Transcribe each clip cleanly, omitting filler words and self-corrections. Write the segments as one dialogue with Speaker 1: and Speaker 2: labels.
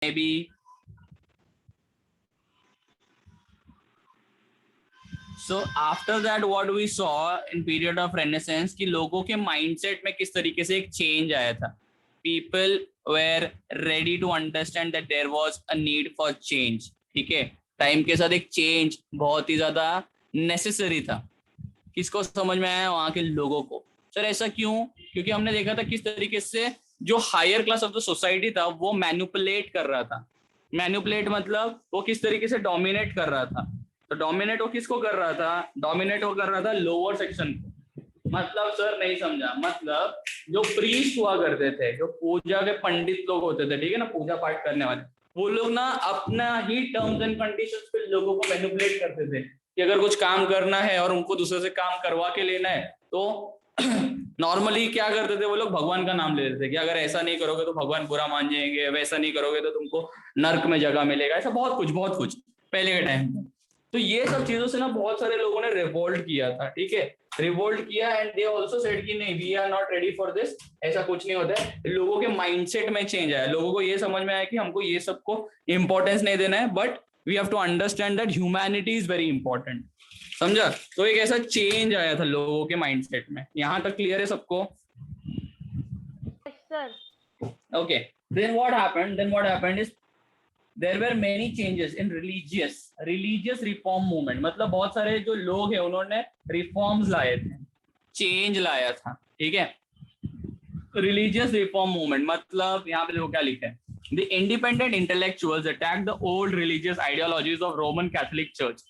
Speaker 1: maybe. So after that what we saw in period of Renaissance कि लोगों के mindset में किस तरीके से एक change आया था. People were ready to understand that there was a need for change. ठीक है, टाइम के साथ एक चेंज बहुत ही ज्यादा नेसेसरी था. किसको समझ में आया? वहां के लोगों को. सर ऐसा क्यों? क्योंकि हमने देखा था किस तरीके से जो higher class of the society था वो मैनिपुलेट कर रहा था. मैनिपुलेट मतलब वो किस तरीके से डोमिनेट कर रहा था. तो डोमिनेट वो किसको कर रहा था? डोमिनेट वो कर रहा था लोअर सेक्शन को. मतलब सर नहीं समझा. मतलब जो प्रीस्ट हुआ करते थे, जो पूजा के पंडित लोग होते थे, ठीक है ना, पूजा पाठ करने वाले, वो लोग ना अपना ही टर्म्स एंड कंडीशंस पे लोगों को मैनिपुलेट करते थे कि अगर कुछ काम करना है और उनको दूसरे से काम करवा के लेना है तो नॉर्मली क्या करते थे वो लोग? भगवान का नाम ले लेते थे कि अगर ऐसा नहीं करोगे तो भगवान बुरा मान जाएंगे, वैसा नहीं करोगे तो तुमको नर्क में जगह मिलेगा. ऐसा बहुत कुछ पहले के टाइम में. तो ये सब चीजों से ना बहुत सारे लोगों ने रिवोल्ट किया था. ठीक है, रिवोल्ट किया एंड दे आल्सो सेड कि नहीं, we are not ready for this. ऐसा कुछ नहीं होता है. लोगों के माइंडसेट में चेंज आया. लोगों को ये समझ में आया कि हमको ये सबको इंपॉर्टेंस नहीं देना है, but we have to understand that humanity is very important. समझा? तो एक ऐसा चेंज आया था लोगों के माइंडसेट में. यहाँ तक क्लियर है सबको?
Speaker 2: Sir.
Speaker 1: Okay, then what happened is there were many changes in religious reform movement. मतलब बहुत सारे जो लोग हैं उन्होंने रिफॉर्म्स लाए थे, चेंज लाया था. ठीक है, रिलीजियस रिफॉर्म मूवमेंट मतलब यहाँ पे देखो क्या लिखा है. The independent intellectuals attacked the old religious ideologies of Roman Catholic Church.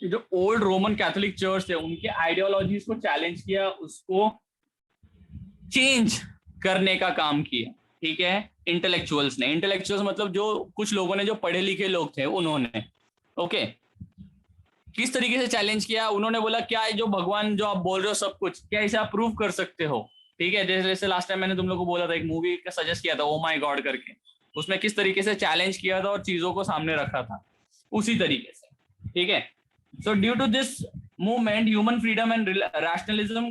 Speaker 1: जो ओल्ड रोमन कैथोलिक चर्च थे उनके आइडियोलॉजीज को चैलेंज किया, उसको चेंज करने का काम किया. ठीक है, इंटेलेक्चुअल्स ने. इंटेलेक्चुअल्स मतलब जो कुछ लोगों ने, जो पढ़े लिखे लोग थे उन्होंने. ओके, किस तरीके से चैलेंज किया? उन्होंने बोला क्या जो भगवान जो आप बोल रहे हो सब कुछ, क्या इसे आप प्रूव कर सकते हो? ठीक है, जैसे लास्ट टाइम मैंने तुम लोग को बोला था, एक मूवी का सजेस्ट किया था, ओ माय गॉड करके. उसमें किस तरीके से चैलेंज किया था और चीजों को सामने रखा था, उसी तरीके से. ठीक है, so due to this movement human freedom and rationalism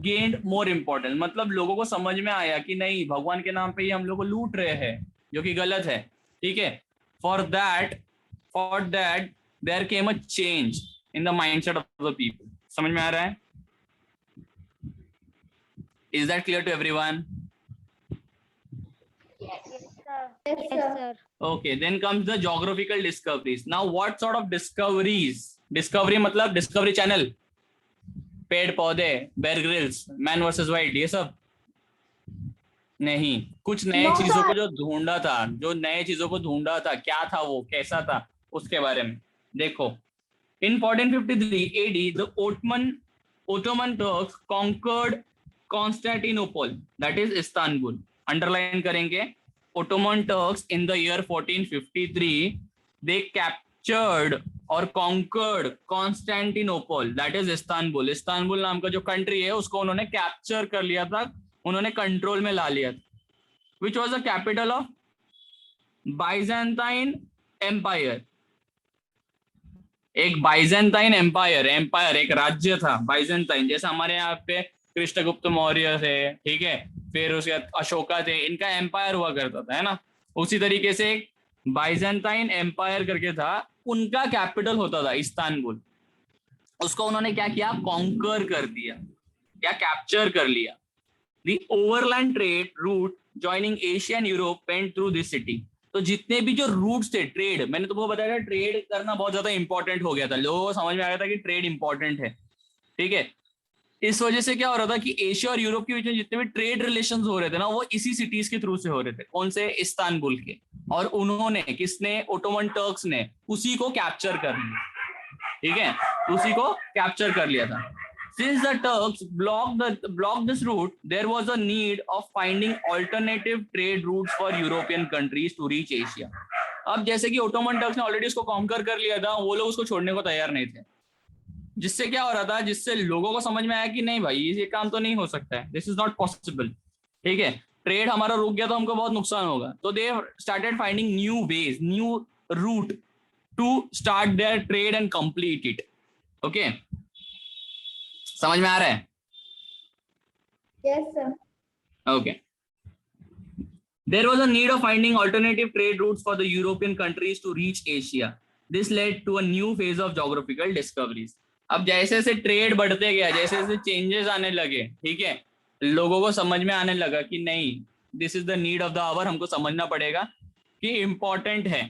Speaker 1: gained more importance. मतलब लोगों को समझ में आया कि नहीं, भगवान के नाम पे ही हम लोग को लूट रहे हैं, जो कि गलत है. ठीक है, for that there came a change in the mindset of the people. समझ में आ रहा है? Is that clear to everyone?
Speaker 2: Yes, sir.
Speaker 1: Okay, then comes the geographical discoveries. Now what sort of discoveries? Discovery मतलब Discovery Channel, पेड़ पौधे, Bear Grylls, Man versus Wild, ये सब नहीं. कुछ नए चीजों को जो ढूंढा था, जो नए चीजों को ढूंढा था, क्या था वो, कैसा था, उसके बारे में देखो. In 1453 AD, the Ottoman Turks conquered Constantinople, that is Istanbul. Underline करेंगे. Ottoman Turks in the year 1453 they captured or conquered Constantinople, that is Istanbul. Istanbul नाम का जो कंट्री है उसको उन्होंने कैप्चर कर लिया था, उन्होंने कंट्रोल में ला लिया था. Which was the capital of Byzantine Empire. एक बाइजेंटाइन एम्पायर एक राज्य था बाइजेंटाइन. जैसे हमारे यहाँ पे कृष्णगुप्त मौर्य थे, ठीक है, फिर उसके बाद अशोका थे, इनका एम्पायर हुआ करता था, है ना. उसी तरीके से एक बाइजेंटाइन एम्पायर करके था, उनका कैपिटल होता था इस्तांबुल. उसको उन्होंने क्या किया? कॉन्कर कर दिया, या कैप्चर कर लिया. The overland trade route joining Asia and Europe went through this city. तो जितने भी जो रूट्स थे ट्रेड, मैंने तुमको बताया था ट्रेड करना बहुत ज्यादा इंपॉर्टेंट हो गया था, लोगों को समझ में आ गया था कि ट्रेड इंपॉर्टेंट है. ठीक है, इस वजह से क्या हो रहा था कि एशिया और यूरोप के बीच में जितने भी ट्रेड रिलेशंस हो रहे थे ना, वो इसी सिटीज के थ्रू से हो रहे थे. कौन से? इस्तांबुल के. और उन्होंने, किसने? ओटोमन टर्क्स ने उसी को कैप्चर कर लिया. ठीक है, उसी को कैप्चर कर लिया था. Since the Turks blocked this route, there was a need of finding alternative trade routes for European countries to reach Asia. अब जैसे कि ओटोमन टर्क्स ने ऑलरेडी उसको कॉन्कर कर लिया था, वो लोग उसको छोड़ने को तैयार नहीं थे. जिससे क्या हो रहा था? जिससे लोगों को समझ में आया कि नहीं भाई, ये काम तो नहीं हो सकता है, दिस इज नॉट पॉसिबल. ठीक है, ट्रेड हमारा रुक गया तो हमको बहुत नुकसान होगा. तो they started finding new ways, new route to start their trade and complete it. Okay, समझ में आ रहा है?
Speaker 2: Yes, sir.
Speaker 1: Okay. There was a need of finding alternative trade routes for the European countries to reach Asia. This led to a new phase of geographical discoveries. अब जैसे जैसे trade बढ़ते गया, जैसे जैसे चेंजेस आने लगे, ठीक है, लोगों को समझ में आने लगा कि नहीं, this is the need of the hour, हमको समझना पड़ेगा कि इम्पोर्टेंट है,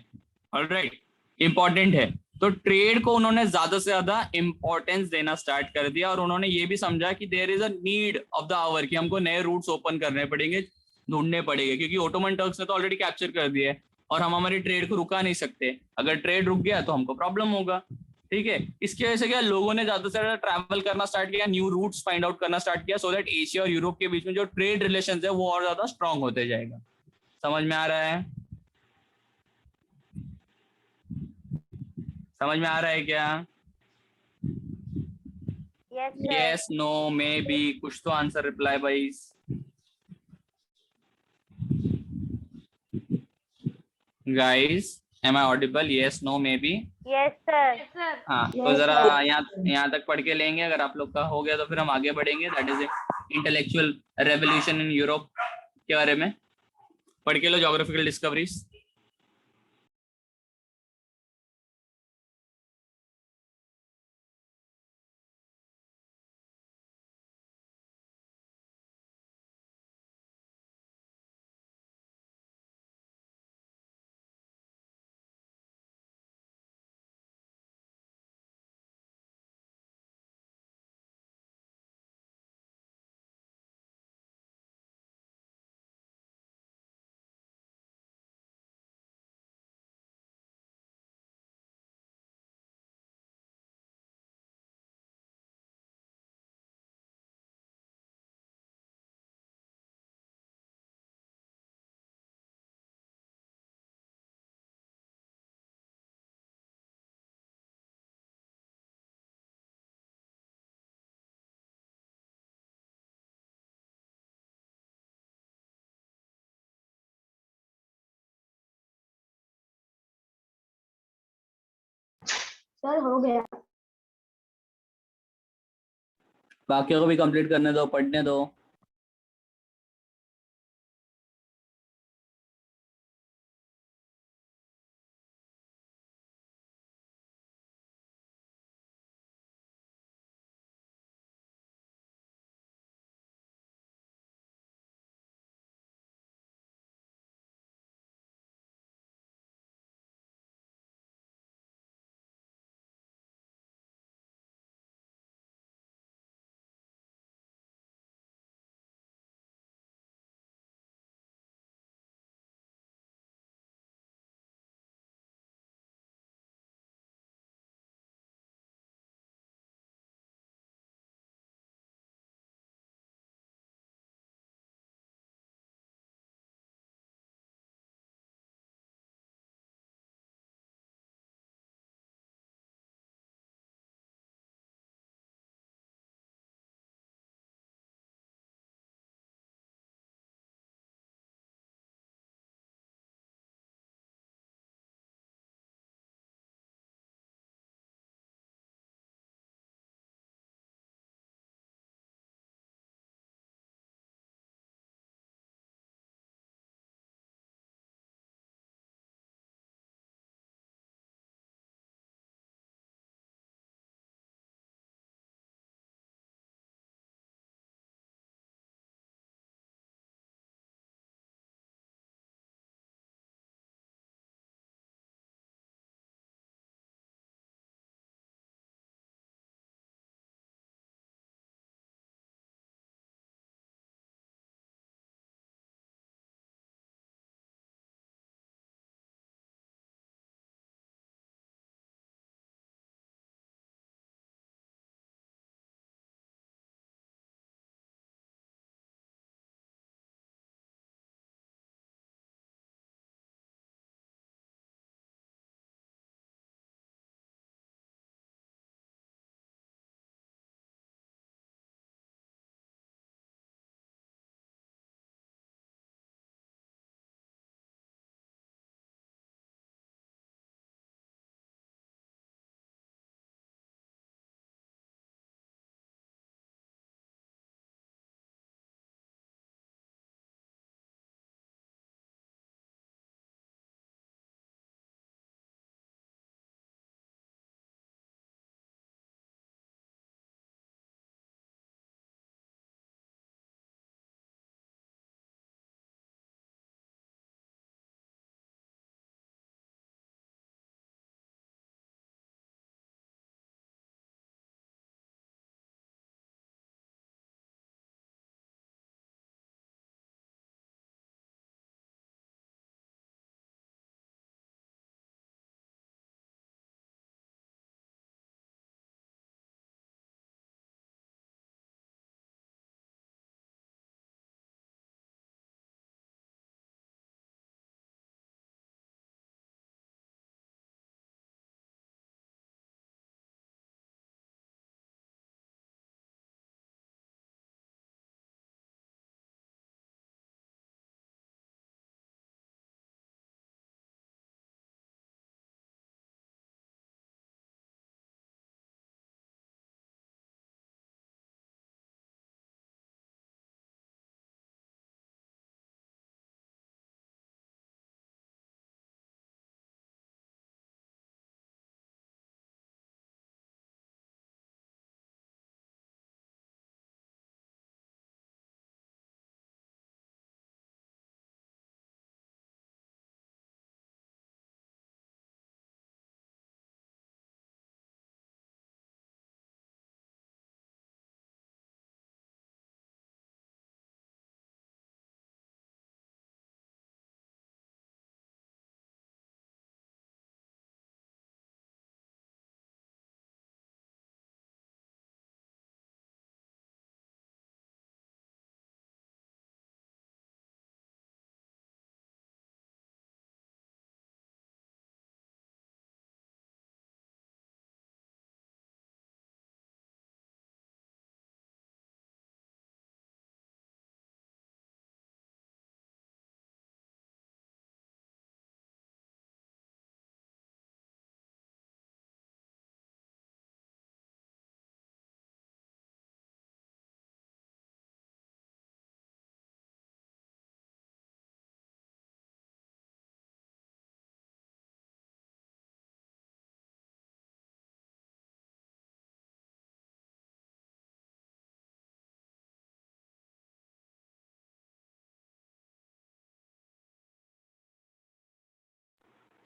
Speaker 1: ऑलराइट, इम्पोर्टेंट है। तो ट्रेड को उन्होंने ज्यादा से ज्यादा इंपॉर्टेंस देना स्टार्ट कर दिया, और उन्होंने ये भी समझा कि there is a need of the hour, कि हमको नए रूट्स ओपन करने पड़ेंगे, ढूंढने पड़ेंगे, क्योंकि ओटोमन टर्क्स ने तो ऑलरेडी कैप्चर कर दिया है और हम हमारी ट्रेड को रुका नहीं सकते। अगर ट्रेड रुक गया तो हमको प्रॉब्लम होगा, ठीक है। इसकी वजह से क्या, लोगों ने ज्यादा से ज्यादा ट्रैवल करना स्टार्ट किया, न्यू रूट्स फाइंड आउट करना स्टार्ट किया, सो दैट एशिया और यूरोप के बीच में जो ट्रेड रिलेशन है वो और ज्यादा स्ट्रांग होते जाएगा। समझ में आ रहा है? समझ में आ रहा है क्या?
Speaker 2: Yes, sir.
Speaker 1: Yes, no, maybe, कुछ तो आंसर रिप्लाई भाई। Guys, am I audible? Yes, no, maybe?
Speaker 2: Yes, sir.
Speaker 1: हाँ, तो जरा यहाँ तक पढ़ के लेंगे, अगर आप लोग का हो गया तो फिर हम आगे बढ़ेंगे। That is intellectual revolution in Europe के बारे में पढ़ के लो, ज्योग्राफिकल डिस्कवरीज।
Speaker 2: सर हो गया।
Speaker 1: बाकियों को भी कंप्लीट करने दो, पढ़ने दो।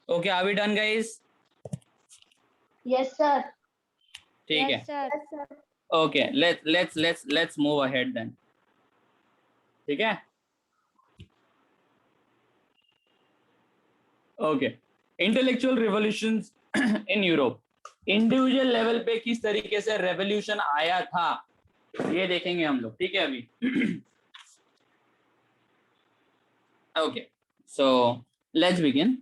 Speaker 1: Okay, are we done, guys?
Speaker 2: Yes, sir.
Speaker 1: ठीक है.
Speaker 2: Yes, sir. Yes, sir.
Speaker 1: Okay, let's move ahead then. ठीक है. Okay, intellectual revolutions in Europe. Individual level पे किस तरीके से रेवोल्यूशन आया था ये देखेंगे हम लोग. ठीक है अभी. Okay, so let's begin.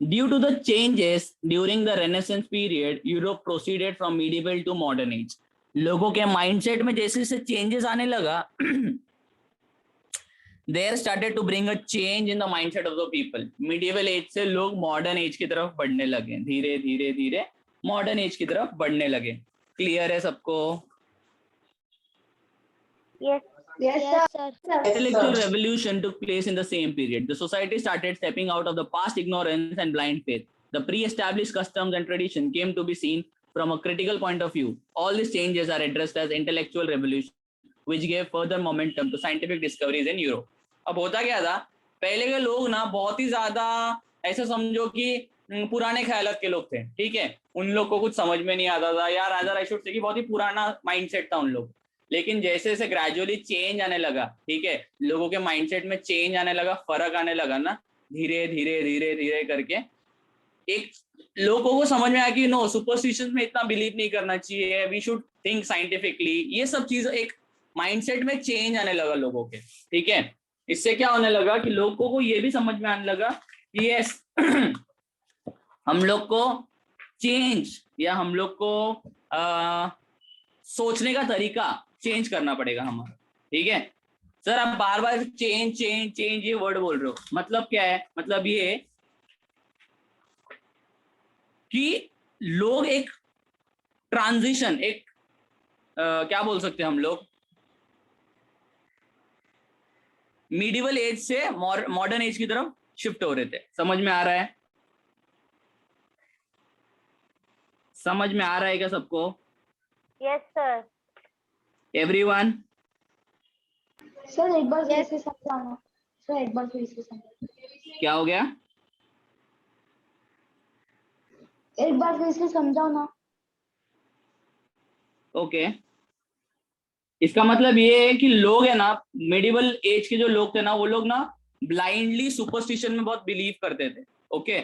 Speaker 1: Due to the changes during the Renaissance period, Europe proceeded from medieval to modern age. लोगों के माइंडसेट में जैसे जैसे चेंजेस आने लगा, there started to bring a change in the mindset of the people. Medieval age से लोग modern age की तरफ बढ़ने लगे, धीरे धीरे धीरे modern age की तरफ बढ़ने लगे. क्लियर है सबको?
Speaker 2: Yes. Yes, sir.
Speaker 1: Intellectual revolution took place in the same period. The society started stepping out of the past ignorance and blind faith. The pre-established customs and tradition came to be seen from a critical point of view. All these changes are addressed as intellectual revolution, which gave further momentum to scientific discoveries in Europe. अब होता क्या था, पहले के लोग ना बहुत ही ज्यादा ऐसा समझो कि पुराने ख्यालात के लोग थे. ठीक है, उन लोग को कुछ समझ में नहीं आता था, यार राजा आई शुड से कि बहुत ही पुराना माइंडसेट था उन लोग. लेकिन जैसे जैसे ग्रेजुअली चेंज आने लगा, ठीक है, लोगों के माइंडसेट में चेंज आने लगा, फर्क आने लगा ना, धीरे धीरे धीरे धीरे करके एक लोगों को समझ में आया कि नो, सुपरस्टिशंस में इतना बिलीव नहीं करना चाहिए, वी शुड थिंक साइंटिफिकली. ये सब चीज एक माइंडसेट में चेंज आने लगा लोगों के. ठीक है, इससे क्या होने लगा कि लोगों को ये भी समझ में आने लगा कि यस हम लोग को चेंज या हम लोग को सोचने का तरीका चेंज करना पड़ेगा हमारा. ठीक है सर, आप बार बार चेंज चेंज चेंज ये वर्ड बोल रहे हो, मतलब क्या है? मतलब ये कि लोग एक ट्रांजिशन, एक क्या बोल सकते हैं हम लोग, मिडिवल एज से मॉडर्न एज की तरफ शिफ्ट हो रहे थे. समझ में आ रहा है? समझ में आ रहा है क्या सबको?
Speaker 2: Yes, sir.
Speaker 1: एवरीवन?
Speaker 2: सर एक बार फिर से समझाना. सर एक बार फिर से समझाना.
Speaker 1: क्या हो गया?
Speaker 2: एक बार फिर से समझाओ ना.
Speaker 1: ओके, इसका मतलब ये है कि लोग है ना, मिडिवल एज के जो लोग थे ना, वो लोग ना ब्लाइंडली सुपरस्टिशन में बहुत बिलीव करते थे. ओके,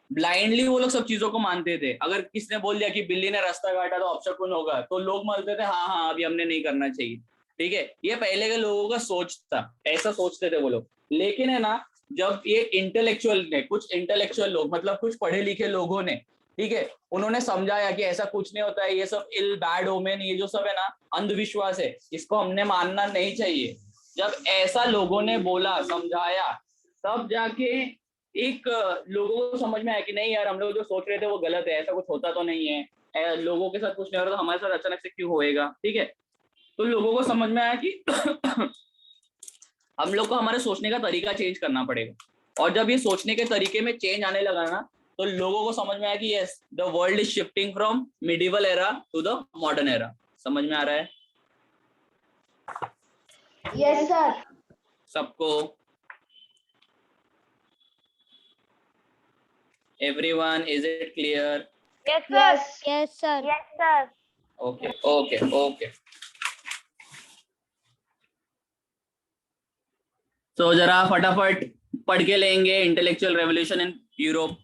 Speaker 1: ब्लाइंडली वो लोग सब चीजों को मानते थे. अगर किसने बोल दिया कि बिल्ली ने रास्ता काटा तो अपशकुन होगा, तो लोग मानते थे हाँ हाँ अभी हमने नहीं करना चाहिए. ठीक है, ये पहले के लोगों का सोच था, ऐसा सोचते थे वो लोग. लेकिन है ना, जब ये इंटेलेक्चुअल ने, कुछ इंटेलेक्चुअल लोग, मतलब कुछ पढ़े लिखे लोगों ने, ठीक है, उन्होंने समझाया कि ऐसा कुछ नहीं होता है, ये सब इल बैड ओमेन, ये जो सब है ना अंधविश्वास है, इसको हमने मानना नहीं चाहिए. जब ऐसा लोगों ने बोला, समझाया, तब जाके एक लोगों को समझ में आया कि नहीं यार, हम लोग जो सोच रहे थे वो गलत है, ऐसा कुछ होता तो नहीं है, लोगों के साथ कुछ नहीं हो रहा तो हमारे साथ अचानक से क्यों होएगा. ठीक है, तो लोगों को समझ में आया कि हम लोग को हमारे सोचने का तरीका चेंज करना पड़ेगा. और जब ये सोचने के तरीके में चेंज आने लगा ना, तो लोगों को समझ में आया कि yes, the world is shifting from medieval era to the modern era. समझ में आ रहा है
Speaker 2: यस सर.
Speaker 1: सबको? Everyone, is it clear?
Speaker 2: Yes, sir. Yes, sir. Yes, sir.
Speaker 1: Okay okay okay. तो जरा फटाफट पढ़ के लेंगे intellectual revolution in Europe.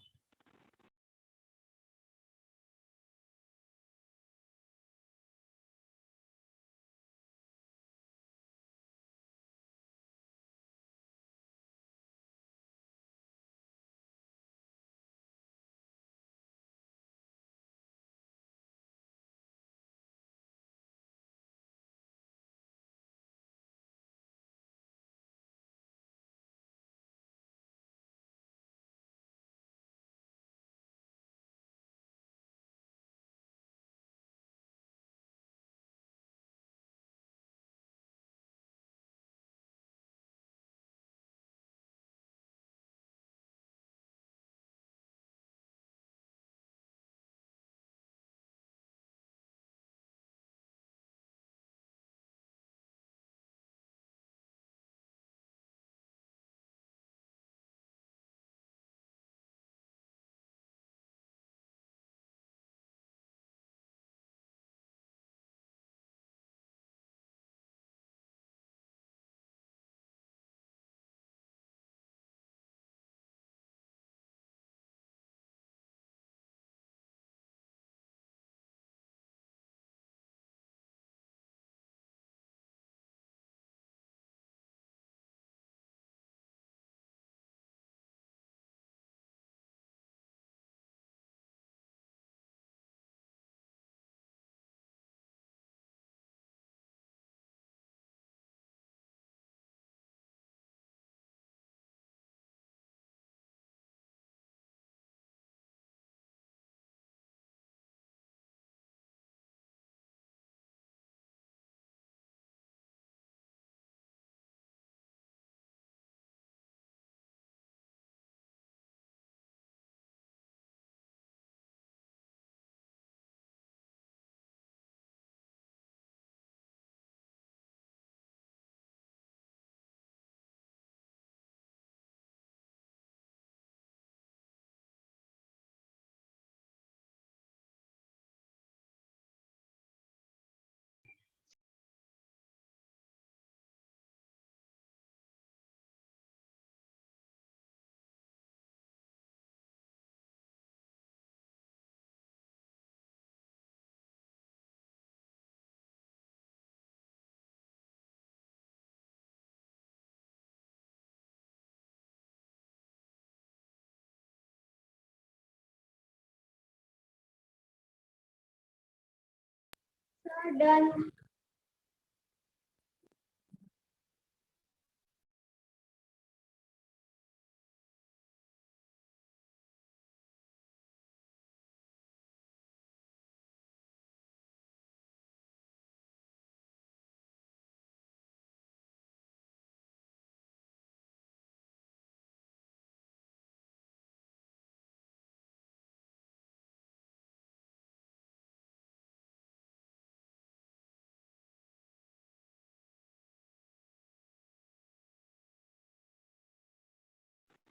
Speaker 2: Done.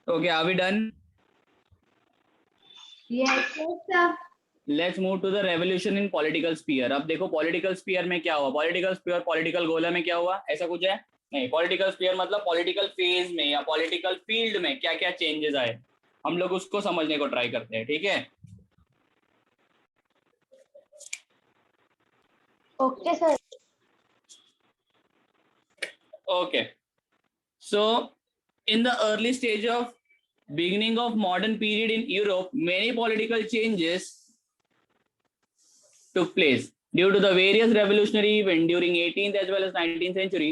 Speaker 1: Okay, are we done?
Speaker 2: Yes, sir.
Speaker 1: Let's move to the revolution in political sphere. अब देखो political sphere में क्या हुआ, पॉलिटिकल स्फीयर पॉलिटिकल गोला में क्या हुआ, ऐसा कुछ है नहीं। पॉलिटिकल स्फीयर मतलब पॉलिटिकल फेज में या पॉलिटिकल फील्ड में क्या क्या चेंजेस आए, हम लोग उसको समझने को ट्राई करते हैं, ठीक है।
Speaker 2: Okay sir.
Speaker 1: Okay, so in the early stage of beginning of modern period in Europe, many political changes took place due to the various revolutionary events during 18th as well as 19th century.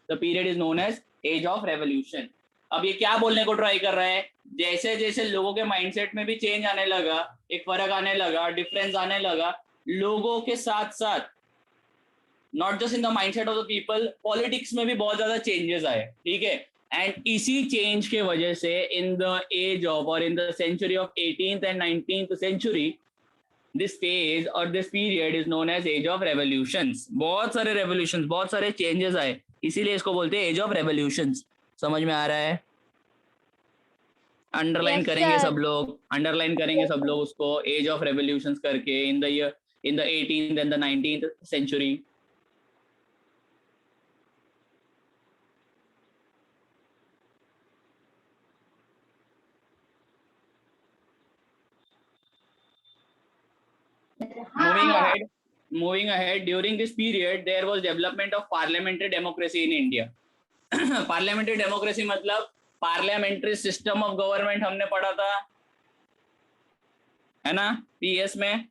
Speaker 1: The period is known as Age of Revolution. अब ये क्या बोलने को try कर रहा है, जैसे जैसे लोगों के माइंडसेट में भी चेंज आने लगा, एक फर्क आने लगा, डिफरेंस आने लगा, लोगों के साथ साथ not just in the mindset of the people, politics में भी बहुत ज्यादा चेंजेस आए, ठीक है। एंड इसी चेंज के वजह से इन द एज ऑफ और in the century of 18th and 19th century, this phase और this period is known as age of revolutions. बहुत सारे रेवोल्यूशंस, बहुत सारे चेंजेस आए, इसीलिए इसको बोलते हैं एज ऑफ रेवोल्यूशंस। समझ में आ रहा है? अंडरलाइन
Speaker 2: Yes,
Speaker 1: करेंगे
Speaker 2: sir.
Speaker 1: सब लोग, अंडरलाइन करेंगे सब लोग उसको एज ऑफ रेवोल्यूशंस करके, in the year in the 18th and the 19th century. moving ahead, during this period there was development of parliamentary democracy in India. Parliamentary democracy मतलब parliamentary system of government, हमने पढ़ा था है ना PS में।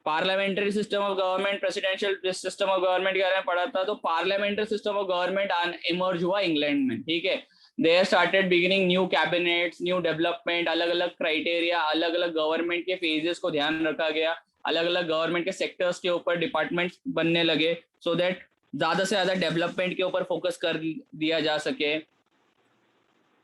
Speaker 1: Parliamentary system of government, presidential system of government के बारे में पढ़ा था। तो parliamentary system of government emerge हुआ इंग्लैंड में, ठीक है। There started beginning new cabinets, new development, अलग अलग क्राइटेरिया, अलग अलग गवर्नमेंट के फेजेस को ध्यान रखा गया, अलग अलग गवर्नमेंट के सेक्टर्स के ऊपर डिपार्टमेंट्स बनने लगे, सो दैट ज्यादा से ज्यादा डेवलपमेंट के ऊपर फोकस कर दिया जा सके।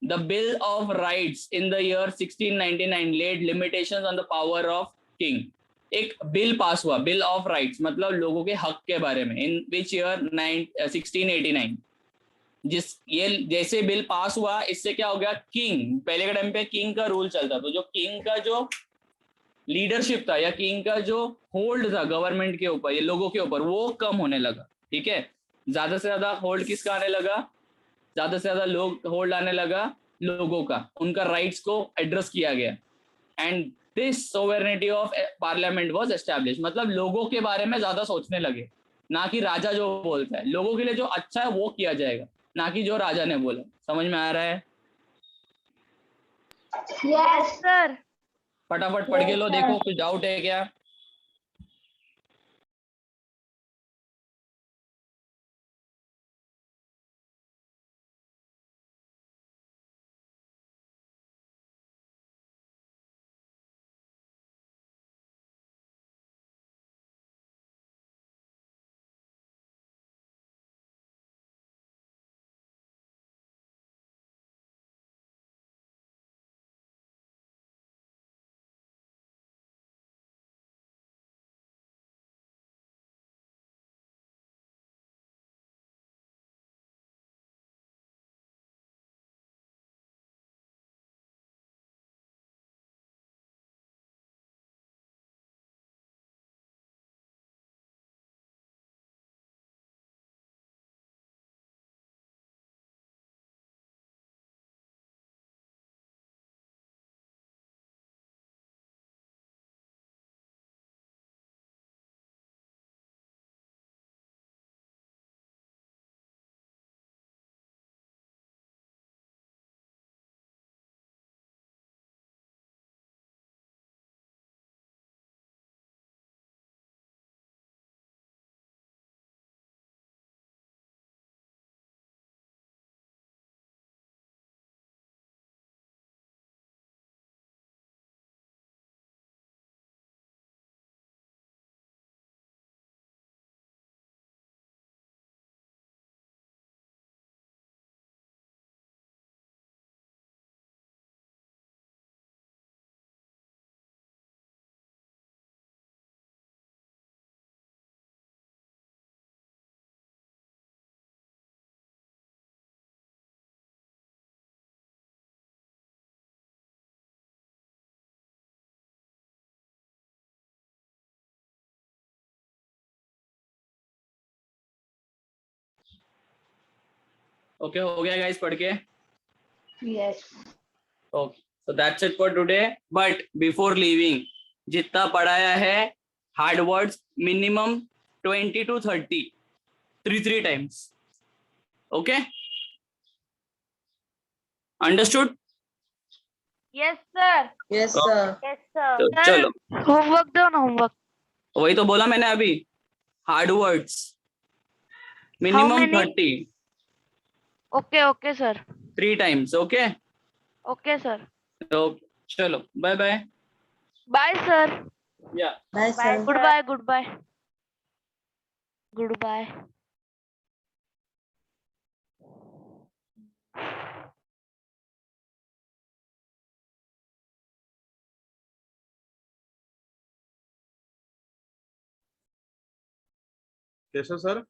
Speaker 1: The bill of rights in the year 1699 laid limitations on the power of king. एक बिल पास हुआ, बिल ऑफ राइट्स मतलब लोगों के हक के बारे में, इन विच ईयर 1689। जिस ये जैसे बिल पास हुआ, इससे क्या हो गया, किंग, पहले के टाइम पे किंग का रूल चलता, तो जो किंग का जो लीडरशिप था या किंग का जो होल्ड था गवर्नमेंट के ऊपर, ये लोगों के ऊपर, वो कम होने लगा, ठीक है। ज्यादा से ज्यादा होल्ड किसका आने लगा, ज्यादा से ज्यादा लोग होल्ड आने लगा लोगों का, उनका राइट्स को एड्रेस किया गया। And this sovereignty of parliament was establish, मतलब लोगों के बारे में ज्यादा सोचने लगे, ना कि राजा जो बोलता है, लोगों के लिए जो अच्छा है वो किया जाएगा, ना कि जो राजा ने बोला। समझ में आ रहा है?
Speaker 2: Yes, sir.
Speaker 1: फटाफट पढ़ के लो, देखो कुछ डाउट है क्या? ओके हो गया गाइस पढ़ के?
Speaker 2: Yes.
Speaker 1: Okay, so that's it for today. But before leaving, जितना पढ़ाया है hard words minimum 20 to 30, 3 times. Okay? Understood?
Speaker 3: Yes, sir.
Speaker 4: Yes, sir.
Speaker 3: Yes, sir.
Speaker 1: तो चलो,
Speaker 3: Homework दो ना homework.
Speaker 1: वही तो बोला मैंने अभी, hard words minimum
Speaker 3: many?
Speaker 1: 30,
Speaker 3: Okay, okay, sir.
Speaker 1: 3 times. Okay?
Speaker 3: Okay, sir.
Speaker 1: तो चलो, bye bye.
Speaker 3: Bye, sir.
Speaker 1: Yeah.
Speaker 4: Bye, sir.
Speaker 3: Goodbye, goodbye. Goodbye.
Speaker 5: कैसा सर?